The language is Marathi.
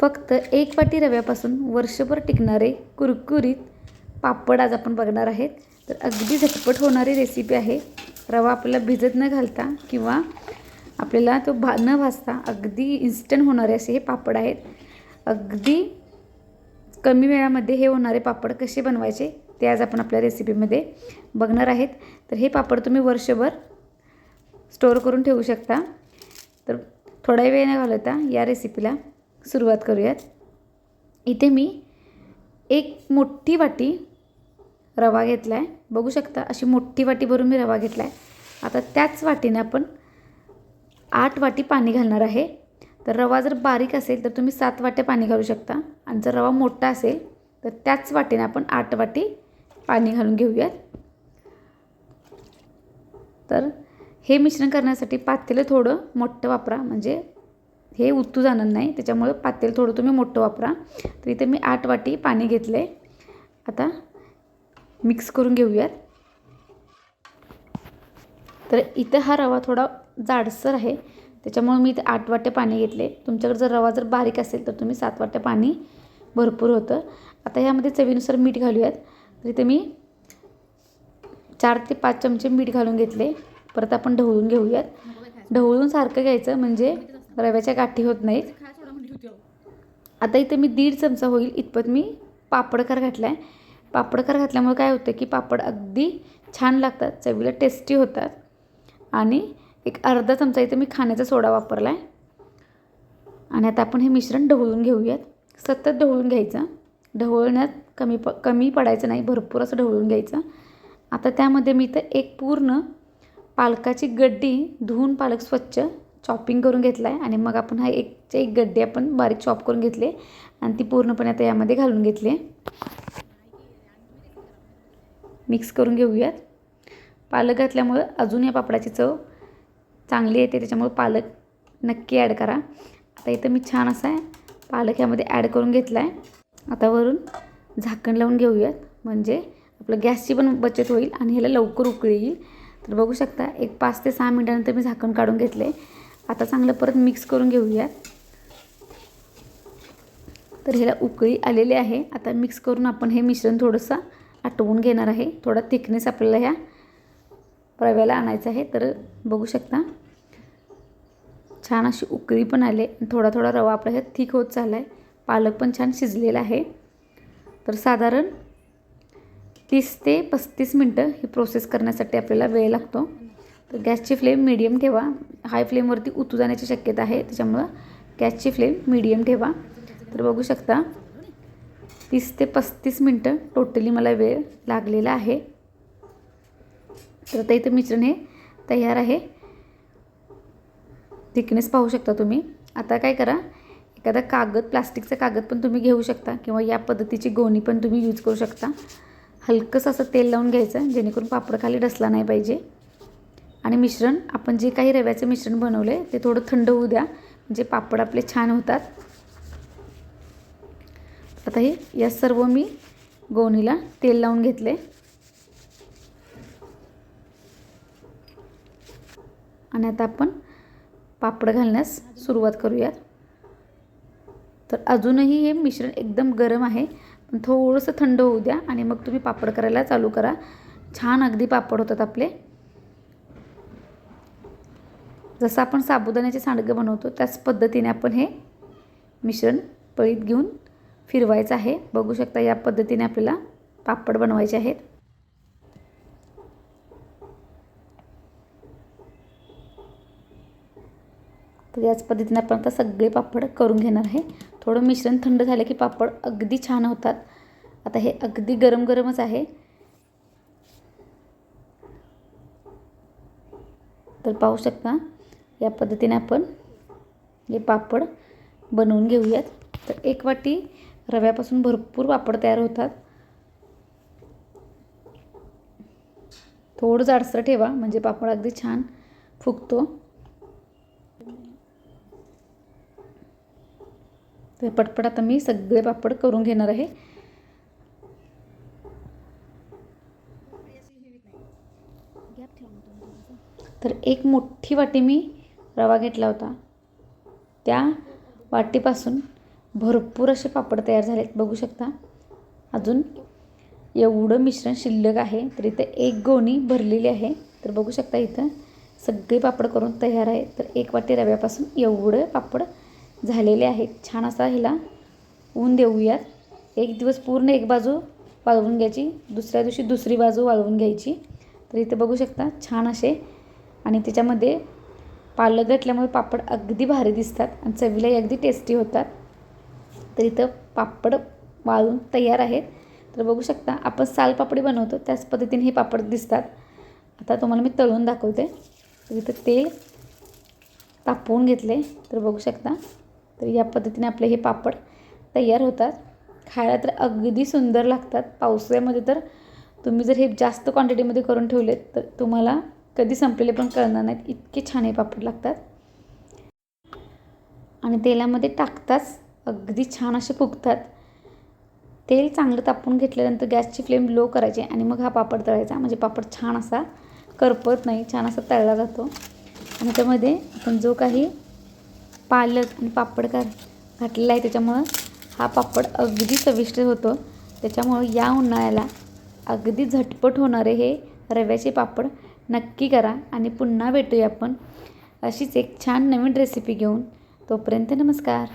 फक्त एक वाटी रव्यापासून वर्षभर टिकणारे कुरकुरीत पापड आज आपण बघणार आहेत. तर अगदी झटपट होणारी रेसिपी आहे. रवा आपल्याला भिजत न घालता किंवा आपल्याला तो न भाजता अगदी इन्स्टंट होणारे असे हे पापड आहेत. अगदी कमी वेळामध्ये हे होणारे पापड कसे बनवायचे ते आज आपण आपल्या रेसिपीमध्ये बघणार आहेत. तर हे पापड तुम्ही वर्षभर स्टोअर करून ठेवू शकता. तर थोडा वेळ न घालवता या रेसिपीला सुरुवात करूयात. इथे मी एक मोठी वाटी रवा घेतला आहे. बघू शकता अशी मोठी वाटी भरून मी रवा घेतला आहे. आता त्याच वाटीने आपण 8 वाटी पाणी घालणार आहे. तर रवा जर बारीक असेल तर तुम्ही 7 वाट्या पाणी घालू शकता आणि जर रवा मोठा असेल तर त्याच वाटीने आपण 8 वाटी पाणी घालून घेऊयात. तर हे मिश्रण करण्यासाठी पातेलं थोडं मोठं वापरा, म्हणजे हे उतू जाणार नाही, त्याच्यामुळे पातेलं थोडं तुम्ही मोठं वापरा. तर इथे मी 8 वाटी पाणी घेतलं आहे. आता मिक्स करून घेऊयात. तर इथं हा रवा थोडा जाडसर आहे, त्याच्यामुळे मी इथे 8 वाट्या पाणी घेतले. तुमच्याकडे जर रवा जर बारीक असेल तर तुम्ही 7 वाट्या पाणी भरपूर होतं. आता ह्यामध्ये चवीनुसार मीठ घालूयात. तर इथे मी 4 ते 5 चमचे मीठ घालून घेतले. परत आपण ढवळून घेऊयात. ढवळून सारखं घ्यायचं म्हणजे रव्याच्या गाठी होत नाहीत. आता इथे मी 1.5 चमचा होईल इतपत मी पापडखार घातला आहे. पापडखार घातल्यामुळे काय होतं की पापड अगदी छान लागतात, चवीला टेस्टी होतात. आणि एक अर्धा चमचा इथे मी खाण्याचा सोडा वापरला आहे. आणि आता आपण हे मिश्रण ढवळून घेऊयात. सतत ढवळून घ्यायचं. ढवळण्यात कमी पडायचं नाही, भरपूर असं ढवळून घ्यायचं. आता त्यामध्ये मी इथं एक पूर्ण पालकाची गड्डी धुवून पालक स्वच्छ चॉपिंग करून घेतला आहे. आणि मग आपण हा एक गड्डी आपण बारीक चॉप करून घेतले आणि ती पूर्णपणे आता यामध्ये घालून घेतली. मिक्स करून घेऊयात. पालक घातल्यामुळं अजून या पापडाची चव चांगली येते, त्याच्यामुळे पालक नक्की ॲड करा. आता इथं मी छान असा पालक यामध्ये ॲड करून घेतला आहे. आता वरून झाकण लावून घेऊयात, म्हणजे आपलं गॅसची पण बचत होईल आणि ह्याला लवकर उकळी येईल. तर बघू शकता एक 5 ते 6 मिनिटानंतर मी झाकण काढून घेतले. आता चांगलं परत मिक्स करून घेऊयात. तर ह्याला उकळी आलेली आहे. आता मिक्स करून आपण हे मिश्रण थोडंसं आटवून घेणार आहे. थोडा थिकनेस आपल्याला ह्या रव्याला आणायचं आहे. तर बघू शकता छान अशी उकळी पण आले. थोडा थोडा रवा आपला ह्यात थिक होत चालला आहे. पालक पण छान शिजलेला आहे. तर साधारण 30 ते 35 मिनटं ही प्रोसेस करण्यासाठी आपल्याला वेळ लागतो. तर गॅसची फ्लेम मीडियम ठेवा. हाय फ्लेमवरती उतू जाण्याची शक्यता आहे, त्याच्यामुळं गॅसची फ्लेम मीडियम ठेवा. तर बघू शकता 30 ते 35 मिनटं टोटली मला वेळ लागलेला आहे. तर आता इथं मिश्रण हे तयार आहे. थिकनेस पाहू शकता तुम्ही. आता काय करा, एखादा कागद, प्लास्टिकचा कागद पण तुम्ही घेऊ शकता किंवा या पद्धतीची गोणी पण तुम्ही यूज करू शकता. हलकंसं असं तेल लावून घ्यायचं जेणेकरून पापड खाली डसला नाही पाहिजे. आणि मिश्रण आपण जे काही रव्याचं मिश्रण बनवलं आहे ते थोडं थंड होऊ द्या, म्हणजे पापड आपले छान होतात. आता हे या सर्व मी गोणीला तेल लावून घेतले. आणि आता आपण पापड घालण्यास सुरुवात करूयात. तर अजूनही हे मिश्रण एकदम गरम आहे, पण थोडंसं थंड होऊ द्या आणि मग तुम्ही पापड करायला चालू करा. छान अगदी पापड होतात आपले. जसं आपण साबुदाण्याचे सांडगं बनवतो त्याच पद्धतीने आपण हे मिश्रण पळीत घेऊन फिरवायचं आहे. बघू शकता या पद्धतीने आपल्याला पापड बनवायचे आहेत. तर याच पद्धतीने आपण आता सगळे पापड करून घेणार आहे. थोडं मिश्रण थंड झालं की पापड अगदी छान होतात. आता हे अगदी गरम गरमच आहे. तर पाहू शकता या पद्धतीने आपण हे पापड बनवून घेऊयात. तर एक वाटी रव्यापासून भरपूर पापड तयार होतात. थोडं जाडसर ठेवा म्हणजे पापड अगदी छान फुगतो. तर पटपट आता मी सगळे पापड करून घेणार आहे. तर एक मोठी वाटी मी रवा घेतला होता, त्या वाटीपासून भरपूर असे पापड तयार झालेत, बघू शकता. अजून एवढं मिश्रण शिल्लक आहे, तर इथं एक गोणी भरलेली आहे. तर बघू शकता इथं सगळे पापड करून तयार आहे. तर 1 वाटी रव्यापासून एवढं पापड झालेले आहेत. छान असा ह्याला ऊन देऊयात. एक दिवस पूर्ण एक बाजू वाळवून घ्यायची, दुसऱ्या दिवशी दुसरी बाजू वाळवून घ्यायची. तर इथं बघू शकता छान असे, आणि त्याच्यामध्ये पालक घातल्यामुळे पापड अगदी भारी दिसतात आणि चवीलाही अगदी टेस्टी होतात. तर इथं पापड वाळून तयार आहेत. तर बघू शकता आपण सालपापडी बनवतो त्याच पद्धतीने हे पापड दिसतात. आता तुम्हाला मी तळून दाखवते. तर इथं तेल तापवून घेतले, तर बघू शकता. तर या पद्धतीने आपले हे पापड तयार होतात. खायला तर अगदी सुंदर लागतात. पावसाळ्यामध्ये तर तुम्ही जर हे जास्त क्वांटिटीमध्ये करून ठेवलेत तर तुम्हाला कधी संपलेले पण कळणार नाहीत, इतके छान हे पापड लागतात. आणि तेलामध्ये टाकताच अगदी छान असे फुगतात. तेल चांगलं तापवून घेतल्यानंतर गॅसची फ्लेम लो करायची आणि मग हा पापड तळायचा, म्हणजे पापड छान असा करपत नाही, छान असा तळला जातो. आणि त्यामध्ये आपण जो काही पालक आणि पापड घातलेला आहे त्याच्यामुळं हा पापड अगदी चविष्ट होतो. त्याच्यामुळं या उन्हाळ्याला अगदी झटपट होणारे हे रव्याचे पापड नक्की करा. आणि पुन्हा भेटूया आपण अशीच एक छान नवीन रेसिपी घेऊन. तोपर्यंत नमस्कार.